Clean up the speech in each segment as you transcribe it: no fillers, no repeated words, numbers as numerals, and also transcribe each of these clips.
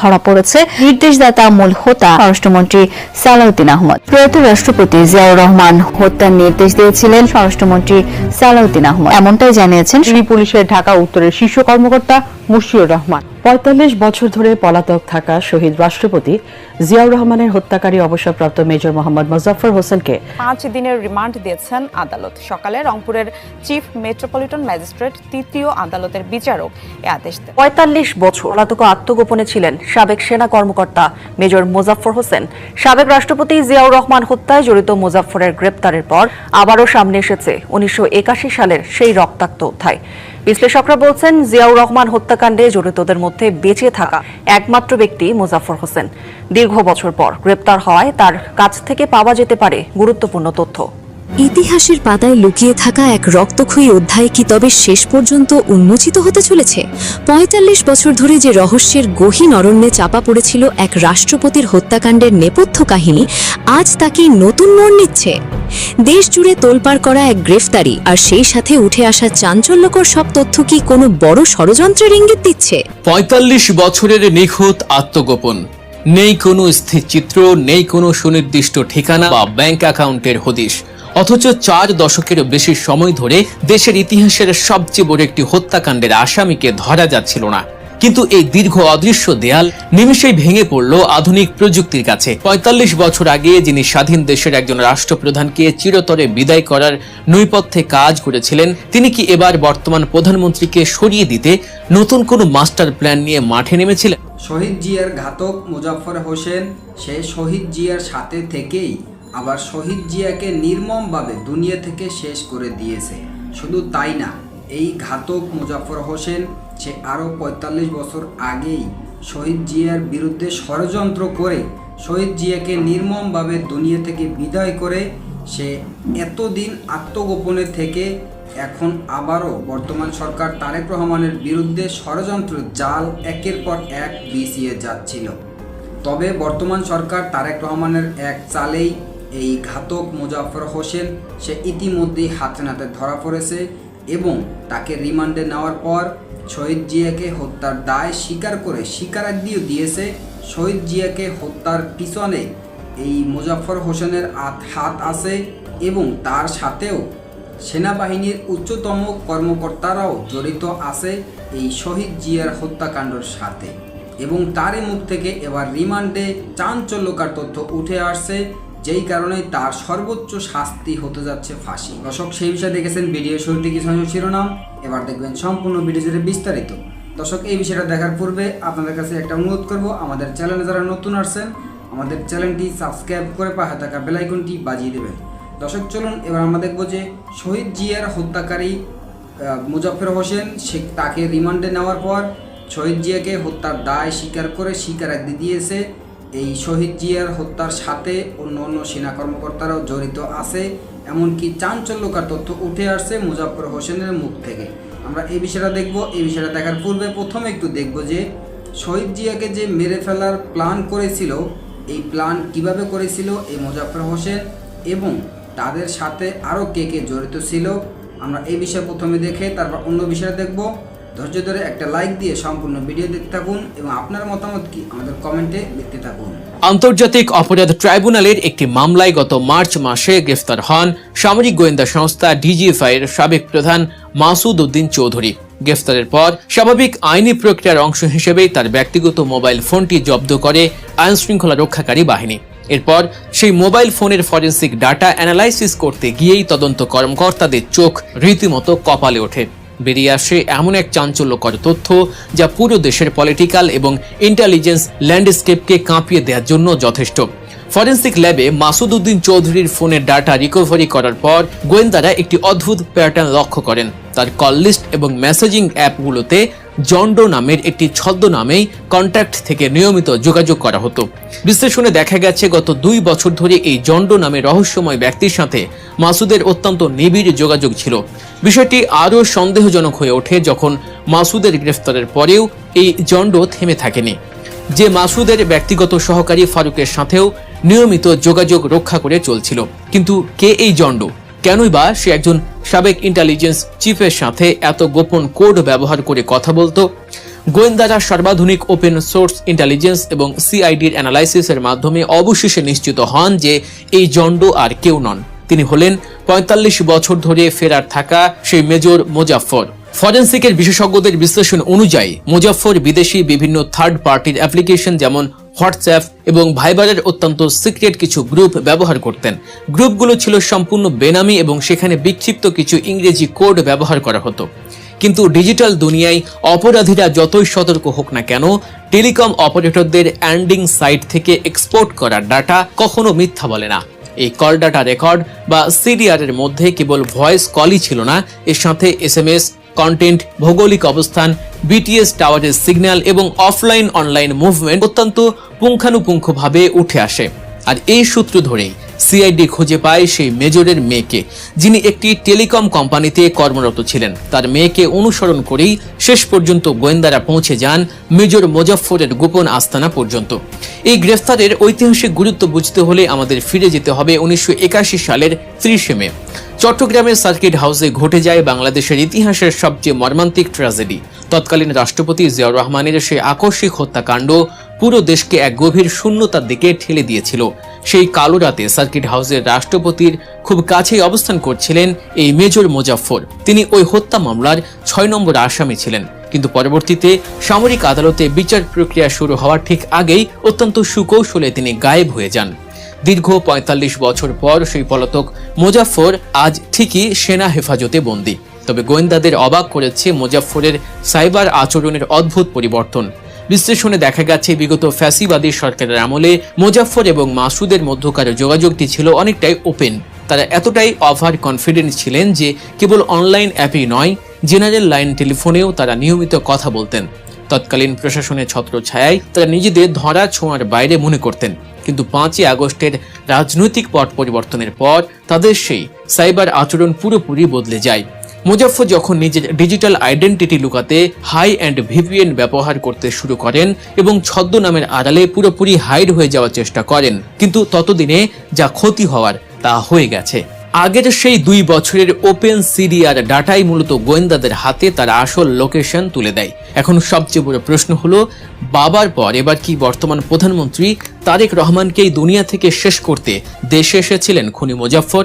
ধরা পড়েছে নির্দেশদাতা মূল হোতা স্বরাষ্ট্রমন্ত্রী সালাউদ্দিন আহমদ। প্রয়াত রাষ্ট্রপতি জিয়াউর রহমান হত্যার নির্দেশ দিয়েছিলেন স্বরাষ্ট্রমন্ত্রী সালাউদ্দিন আহমদ, এমনটাই জানিয়েছেন পুলিশের ঢাকা উত্তরের শীর্ষ কর্মকর্তা মুশফিকুর রহমান। ৪৫ বছর ধরে পলাতক থাকা শহীদ রাষ্ট্রপতি জিয়াউর রহমানের হত্যাকারী অবসরপ্রাপ্ত মেজর মোহাম্মদ মোজাফফর হোসেনকে ৫ দিনের রিমান্ড দিয়েছেন আদালত। সকালে রংপুরের চিফ মেট্রোপলিটন ম্যাজিস্ট্রেট তৃতীয় আদালতের বিচারক এ আদেশ দেন। ৪৫ বছর পলাতক আত্মগোপনে ছিলেন সাবেক সেনা কর্মকর্তা মেজর মোজাফফর হোসেন। সাবেক রাষ্ট্রপতি জিয়াউর রহমান হত্যায় জড়িত মোজাফফরের গ্রেপ্তারের পর আবারও সামনে এসেছে ১৯৮১ সালের সেই রক্তাক্ত অধ্যায়। বিশ্লেষকরা বলছেন, জিয়াউর রহমান হত্যাকাণ্ডে জড়িতদের মধ্যে বেঁচে থাকা একমাত্র ব্যক্তি মোজাফফর হোসেন। দীর্ঘ বছর পর গ্রেপ্তার হওয়ায় তার কাছ থেকে পাওয়া যেতে পারে গুরুত্বপূর্ণ তথ্য। ইতিহাসের পাতায় লুকিয়ে থাকা এক রক্তক্ষয়ী অধ্যায় কি তবে শেষ পর্যন্ত উন্মোচিত হতে চলেছে? ৪৫ বছর ধরে যে রহস্যের গহীন অরণ্যে চাপা পড়েছিল এক রাষ্ট্রপতির হত্যাকাণ্ডের নেপথ্য কাহিনী, আজ তাকে নতুন মোড় নিচ্ছে। দেশ জুড়ে তোলপাড় করা এক গ্রেফতারি আর সেই সাথে উঠে আসা চাঞ্চল্যকর সব তথ্য কি কোনো বড় ষড়যন্ত্রের ইঙ্গিত দিচ্ছে? ৪৫ বছরের নিখুঁত আত্মগোপন, নেই কোনো স্থির চিত্র, নেই কোনো সুনির্দিষ্ট ঠিকানা বা ব্যাংক অ্যাকাউন্টের হদিশ। অথচ ৪ দশকের বেশি সময় ধরে দেশের ইতিহাসের সবচেয়ে বড় একটি হত্যাকাণ্ডের আসামিকে ধরা যাচ্ছিল না। কিন্তু এই দীর্ঘ অদৃশ্য দেয়াল নিমেষেই ভেঙে পড়ল আধুনিক প্রযুক্তির কাছে। ৪৫ বছর আগে যিনি স্বাধীন দেশের একজন রাষ্ট্রপ্রধানকে চিরতরে বিদায় করার নৈপথ্যে কাজ করেছিলেন, তিনি কি এবার বর্তমান প্রধানমন্ত্রীকে সরিয়ে দিতে নতুন কোনো মাস্টার প্ল্যান নিয়ে মাঠে নেমেছিলেন? শহীদ জিয়ার ঘাতক মোজাফফর হোসেন সে শহীদ জিয়ার সাথে থেকেই আবার শহীদ জিয়াকে নির্মমভাবে দুনিয়া থেকে শেষ করে দিয়েছে। শুধু তাই না, এই ঘাতক মোজাফফর হোসেন সে আরও ৪৫ বছর আগেই শহীদ জিয়ার বিরুদ্ধে ষড়যন্ত্র করে শহীদ জিয়াকে নির্মমভাবে দুনিয়া থেকে বিদায় করে সে এতদিন আত্মগোপনে থেকে এখন আবারও বর্তমান সরকার তারেক রহমানের বিরুদ্ধে ষড়যন্ত্র জাল একের পর এক বিছিয়ে যাচ্ছিল। তবে বর্তমান সরকার তারেক রহমানের এক চালেই এই ঘাতক মোজাফফর হোসেন সে ইতিমধ্যেই হাতে নাতে ধরা পড়েছে এবং তাকে রিমান্ডে নেওয়ার পর শহীদ জিয়াকে হত্যার দায় স্বীকার করে স্বীকারোক্তিও দিয়েছে। শহীদ জিয়াকে হত্যার পিছনে এই মোজাফফর হোসেনের হাত আছে এবং তার সাথেও সেনাবাহিনীর উচ্চতম কর্মকর্তারাও জড়িত আছে এই শহীদ জিয়ার হত্যাকাণ্ডের সাথে। এবং তারই মুখ থেকে এবার রিমান্ডে চাঞ্চল্যকর তথ্য উঠে আসছে, যেই কারণে তার সর্বোচ্চ শাস্তি হতে যাচ্ছে ফাঁসি। দর্শক, সেই বিষয়ে দেখেছেন ভিডিও শুরুতে কিছু শিরোনাম, এবার দেখবেন সম্পূর্ণ ভিডিও জুড়ে বিস্তারিত। দর্শক, এই বিষয়টা দেখার পূর্বে আপনাদের কাছে একটা অনুরোধ করব, আমাদের চ্যানেলে যারা নতুন আসছেন আমাদের চ্যানেলটি সাবস্ক্রাইব করে পাশে থাকা বেল আইকনটি বাজিয়ে দেবেন। দর্শক, চলুন এবার আমরা দেখব যে শহীদ জিয়ার হত্যাকারী মোজাফফর হোসেন তাকে রিমান্ডে নেওয়ার পর শহীদ জিয়াকে হত্যার দায় স্বীকার করে স্বীকারোক্তি দিয়েছে। এই শহীদ জিয়ার হত্যার সাথে অন্য সেনা কর্মকর্তারাও জড়িত আছে, এমনকি চাঞ্চল্যকর তথ্য উঠে আসছে মোজাফফর হোসেনের মুখ থেকে। আমরা এই বিষয়টা দেখব। এই বিষয়টা দেখার পূর্বে প্রথমে একটু দেখব যে শহীদ জিয়াকে যে মেরে ফেলার প্ল্যান করেছিল, এই প্ল্যান কিভাবে করেছিল এই মোজাফফর হোসেন এবং তাদের সাথে আরও কে কে জড়িত ছিল। আমরা এই বিষয়ে প্রথমে দেখে তারপর অন্য বিষয়টা দেখব। ধৈর্য ধরে একটা লাইক দিয়ে সম্পূর্ণ ভিডিও দেখতে থাকুন এবং আপনার মতামত কি আমাদের কমেন্টে লিখতে থাকুন। আন্তর্জাতিক অপরাধ ট্রাইব্যুনালের একটি মামলায় গত মার্চ মাসে গ্রেফতার হন সামরিক গোয়েন্দা সংস্থা ডিজিএফআই এর সাবেক প্রধান মাসুদ উদ্দিন চৌধুরী। গ্রেফতারের পর স্বাভাবিক আইনি প্রক্রিয়ার অংশ হিসেবেই তার ব্যক্তিগত মোবাইল ফোনটি জব্দ করে আইন শৃঙ্খলা রক্ষাকারী বাহিনী। এরপর সেই মোবাইল ফোনের ফরেন্সিক ডাটা অ্যানালাইসিস করতে গিয়েই তদন্ত কর্মকর্তাদের চোখ রীতিমতো কপালে ওঠে। বেরিয়ে আসে এমন এক চাঞ্চল্যকর তথ্য যা পুরো দেশের পলিটিক্যাল এবং ইন্টেলিজেন্স ল্যান্ডস্কেপকে কাঁপিয়ে দেওয়ার জন্য যথেষ্ট। ফরেন্সিক ল্যাবে মাসুদ উদ্দিন চৌধুরীর ফোনের ডাটা রিকভারি করার পর গোয়েন্দারা একটি অদ্ভুত প্যাটার্ন লক্ষ্য করেন। তার কল লিস্ট এবং মেসেজিং অ্যাপগুলোতে জন্ডো নামের একটি ছদ্মনামেই কন্ট্যাক্ট থেকে নিয়মিত যোগাযোগ করা হতো। বিশ্লেষণে দেখা গেছে গত 2 বছর ধরে এই জন্ডো নামের রহস্যময় ব্যক্তির সাথে মাসুদের অত্যন্ত নিবিড় যোগাযোগ ছিল। বিষয়টি আরও সন্দেহজনক হয়ে ওঠে যখন মাসুদের গ্রেফতারের পরেও এই জন্ডো থেমে থাকেনি। যে মাসুদের ব্যক্তিগত সহকারী ফারুকের সাথেও নিয়মিত যোগাযোগ রক্ষা করে চলছিল। কিন্তু কে এই জন্ডো? কেনই বা সে একজন সাবেক ইন্টেলিজেন্স চিফের সাথে এত গোপন কোড ব্যবহার করে কথা বলতো? গোয়েন্দারা সর্বাধুনিক ওপেন সোর্স ইন্টেলিজেন্স এবং সিআইডির অ্যানালাইসিসের মাধ্যমে অবশেষে নিশ্চিত হন যে এই জন্ড আর কেউ নন, তিনি হলেন ৪৫ বছর ধরে ফেরার থাকা সেই মেজর মোজাফফর। ফরেনসিকের বিশেষজ্ঞদের বিশ্লেষণ অনুযায়ী মোজাফফর বিদেশি বিভিন্ন থার্ড পার্টির অ্যাপ্লিকেশন যেমন হোয়াটসঅ্যাপ এবং ভাইবারের অত্যন্ত সিক্রেট কিছু গ্রুপ ব্যবহার করতেন। গ্রুপগুলো ছিল সম্পূর্ণ বেনামি এবং সেখানে বিক্ষিপ্ত কিছু ইংরেজি কোড ব্যবহার করা হতো। কিন্তু ডিজিটাল দুনিয়ায় অপরাধীরা যতই সতর্ক হোক না কেন, টেলিকম অপারেটরদের অ্যান্ডিং সাইট থেকে এক্সপোর্ট করা ডাটা কখনো মিথ্যা বলে না। এই কল ডাটা রেকর্ড বা সিডিআর এর মধ্যে কেবল ভয়েস কলই ছিল না, এর সাথে এসএমএস, কন্টেন্ট, ভৌগোলিক অবস্থান, বিটিএস টাওয়ারের সিগন্যাল এবং অফলাইন অনলাইন মুভমেন্ট অত্যন্ত পুঙ্খানুপুঙ্খভাবে উঠে আসে। আর এই সূত্র ধরেই সিআইডি খুঁজে পায় সেই মেজরের মেয়েকে, যিনি একটি টেলিকম কোম্পানিতে কর্মরত ছিলেন। তার মেয়েকে অনুসরণ করেই শেষ পর্যন্ত গোয়েন্দারা পৌঁছে যান মেজর মোজাফফরের গোপন আস্তানা পর্যন্ত। এই গ্রেফতারের ঐতিহাসিক গুরুত্ব বুঝতে হলে আমাদের ফিরে যেতে হবে 1981 সালের 30 মে। চট্টগ্রামের সার্কিট হাউসে ঘটে যায় বাংলাদেশের ইতিহাসের সবচেয়ে মর্মান্তিক ট্র্যাজেডি। তৎকালীন রাষ্ট্রপতি জিয়াউর রহমানের সেই আকস্মিক হত্যাকাণ্ড পুরো দেশকে এক গভীর শূন্যতার দিকে ঠেলে দিয়েছিল। সেই কালো রাতে সার্কিট হাউসের রাষ্ট্রপতির খুব কাছেই অবস্থান করছিলেন এই মেজর মোজাফফর। তিনি ওই হত্যা মামলার 6 নম্বর আসামি ছিলেন, কিন্তু পরবর্তীতে সামরিক আদালতে বিচার প্রক্রিয়া শুরু হওয়ার ঠিক আগেই অত্যন্ত সুকৌশলে তিনি গায়েব হয়ে যান। দীর্ঘ ৪৫ বছর পর সেই পলাতক মোজাফফর আজ ঠিকই সেনা হেফাজতে বন্দী। তবে গোয়েন্দাদের অবাক করেছে মোজাফফরের সাইবার আচরণের অদ্ভুত পরিবর্তন। বিশ্লেষণে দেখা গেছে বিগত ফ্যাসিবাদী সরকারের আমলে মোজাফফর এবং মাসুদের মধ্যকার যোগাযোগটি ছিল অনেকটাই ওপেন। তারা এতটাই ওভার কনফিডেন্ট ছিলেন যে কেবল অনলাইন অ্যাপই নয়, জেনারেল লাইন টেলিফোনেও তারা নিয়মিত কথা বলতেন। তৎকালীন প্রশাসনের ছত্রছায়ায় তারা নিজেদের ধরা ছোঁয়ার বাইরে মনে করতেন। কিন্তু 5ই আগস্টের রাজনৈতিক পট পরিবর্তনের পর তাদের সেই সাইবার আচরণ পুরোপুরি বদলে যায়। মোজাফফর যখন নিজের ডিজিটাল আইডেন্টিটি লুকাতে হাই অ্যান্ড ভিপিএন ব্যবহার করতে শুরু করেন এবং ছদ্মনামের আড়ালে পুরোপুরি হাইড হয়ে যাওয়ার চেষ্টা করেন, কিন্তু ততদিনে যা ক্ষতি হওয়ার তা হয়ে গেছে। আগের সেই 2 বছরের ওপেন সিডিআর ডাটাই মূলত গোয়েন্দাদের হাতে তার আসল লোকেশন তুলে দেয়। এখন সবচেয়ে বড় প্রশ্ন হলো, বাবার পর এবার কি বর্তমান প্রধানমন্ত্রী তারেক রহমানকেই দুনিয়া থেকে শেষ করতে দেশে এসেছিলেন খুনি মোজাফফর?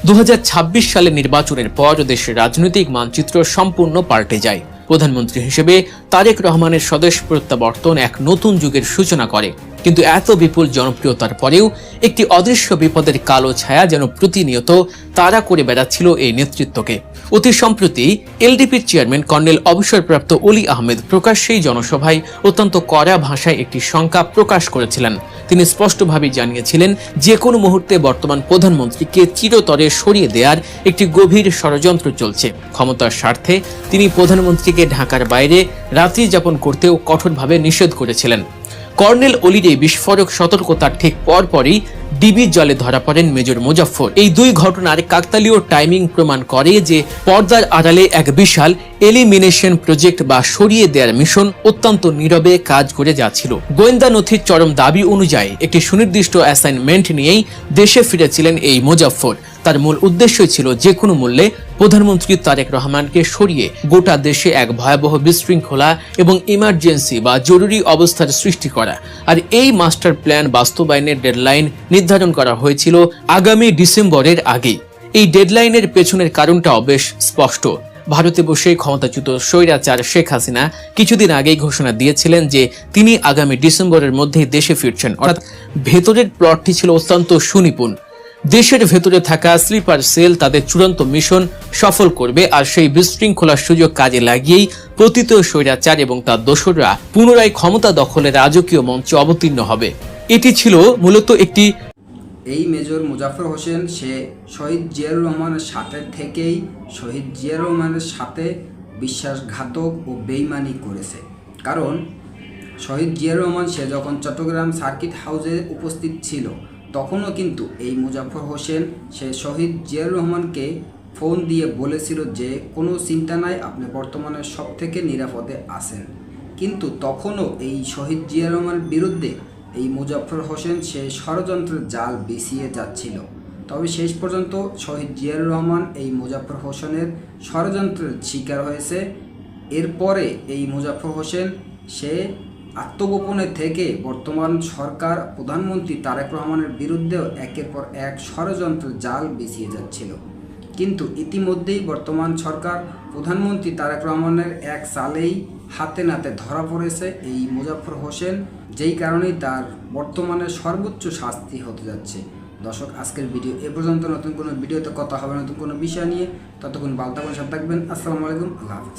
2026 সালের নির্বাচনের পর দেশের রাজনৈতিক মানচিত্র সম্পূর্ণ পাল্টে যায়। প্রধানমন্ত্রী হিসেবে তারেক রহমানের স্বদেশ প্রত্যাবর্তন এক নতুন যুগের সূচনা করে। কিন্তু এত বিপুল জনপ্রিয়তার পরেও একটি অদৃশ্য বিপদের কালো ছায়া যেন প্রতিনিয়ত তাড়া করে বেড়াচ্ছিল এই নেতৃত্বকে। অতি সম্প্রতি এলডিপির চেয়ারম্যান কর্নেল অবসরপ্রাপ্ত অলি আহমেদ প্রকাশ্যেই জনসভায় অত্যন্ত কড়া ভাষায় একটি শঙ্কা প্রকাশ করেছিলেন। তিনি স্পষ্টভাবে জানিয়েছিলেন, যে কোনো মুহূর্তে বর্তমান প্রধানমন্ত্রীকে চিরতরে সরিয়ে দেওয়ার একটি গভীর ষড়যন্ত্র চলছে। ক্ষমতার স্বার্থে তিনি প্রধানমন্ত্রীকে ঢাকার বাইরে রাত্রি যাপন করতেও কঠোরভাবে নিষেধ করেছিলেন। কর্নেল অলির এই বিস্ফোরক সতর্কতার ঠিক পরপরই ডিবির জালে ধরা পড়েন মেজর মোজাফফর। এই 2 ঘটনার কাকতালীয় টাইমিং প্রমাণ করে যে পর্দার আড়ালে এক বিশাল এলিমিনেশন প্রজেক্ট বা সরিয়ে দেওয়ার মিশন অত্যন্ত নীরবে কাজ করে যাচ্ছিল। গোয়েন্দা নথির চরম দাবি অনুযায়ী একটি সুনির্দিষ্ট অ্যাসাইনমেন্ট নিয়েই দেশে ফিরেছিলেন এই মোজাফফর। তার মূল উদ্দেশ্য ছিল যে কোনো মূল্যে প্রধানমন্ত্রী তারেক রহমানকে সরিয়ে গোটা দেশে এক ভয়াবহ বিশৃঙ্খলা এবং ইমার্জেন্সি বা জরুরি অবস্থার সৃষ্টি করা। আর এই মাস্টার প্ল্যান বাস্তবায়নের ডেডলাইন নির্ধারণ করা হয়েছিল আগামী ডিসেম্বরের আগে। এই ডেডলাইনের পেছনের কারণটাও বেশ স্পষ্ট। ভারতে বসে ক্ষমতাচ্যুত স্বৈরাচার শেখ হাসিনা কিছুদিন আগেই ঘোষণা দিয়েছিলেন যে তিনি আগামী ডিসেম্বরের মধ্যেই দেশে ফিরছেন। অর্থাৎ ভেতরের প্লটটি ছিল অত্যন্ত সুনিপুণ। দেশের ভেতরে থাকা স্লিপার সেল তাদের চূড়ান্ত মিশন সফল করবে, আর সেই বিশৃঙ্খলার সুযোগ কাজে লাগিয়েই পতিত স্বৈরাচার এবং তার দোসররা পুনরায় ক্ষমতা দখলের রাজকীয় মঞ্চে অবতীর্ণ হবে। এটি ছিল মূলত একটি এই মেজর মোজাফফর হোসেন সে শহীদ জিয়াউর রহমানের সাথে থেকেই শহীদ জিয়াউর রহমানের সাথে বিশ্বাসঘাতক ও বেইমানি করেছে। কারণ শহীদ জিয়াউর রহমান সে যখন চট্টগ্রাম সার্কিট হাউসে উপস্থিত ছিল তখনও কিন্তু এই মোজাফফর হোসেন সে শহীদ জিয়াউর রহমানকে ফোন দিয়ে বলেছিল যে কোনো চিন্তা নাই, আপনি বর্তমানে সব থেকে নিরাপদে আছেন। কিন্তু তখনও এই শহীদ জিয়াউর রহমানের বিরুদ্ধে এই মোজাফফর হোসেন সে ষড়যন্ত্রের জাল বিছিয়ে যাচ্ছিল। তবে শেষ পর্যন্ত শহীদ জিয়াউর রহমান এই মোজাফফর হোসেনের ষড়যন্ত্রের শিকার হয়েছে এরপরে এই মোজাফফর হোসেন সে আত্মগোপনে থেকে বর্তমান সরকার প্রধানমন্ত্রী তারেক রহমানের বিরুদ্ধেও একের পর এক ষড়যন্ত্র জাল বিছিয়ে যাচ্ছিল। কিন্তু ইতিমধ্যেই বর্তমান সরকার প্রধানমন্ত্রী তারেক রহমানের এক চালেই হাতে নাতে ধরা পড়েছে এই মোজাফফর হোসেন, যেই কারণেই তার বর্তমানে সর্বোচ্চ শাস্তি হতে যাচ্ছে। দর্শক, আজকের ভিডিও এ পর্যন্ত। নতুন কোনো ভিডিওতে কথা হবে নতুন কোনো বিষয় নিয়ে। ততক্ষণ ভালো থাকবেন, সাথে থাকবেন। আসসালামু আলাইকুম, আল্লাহ হাফেজ।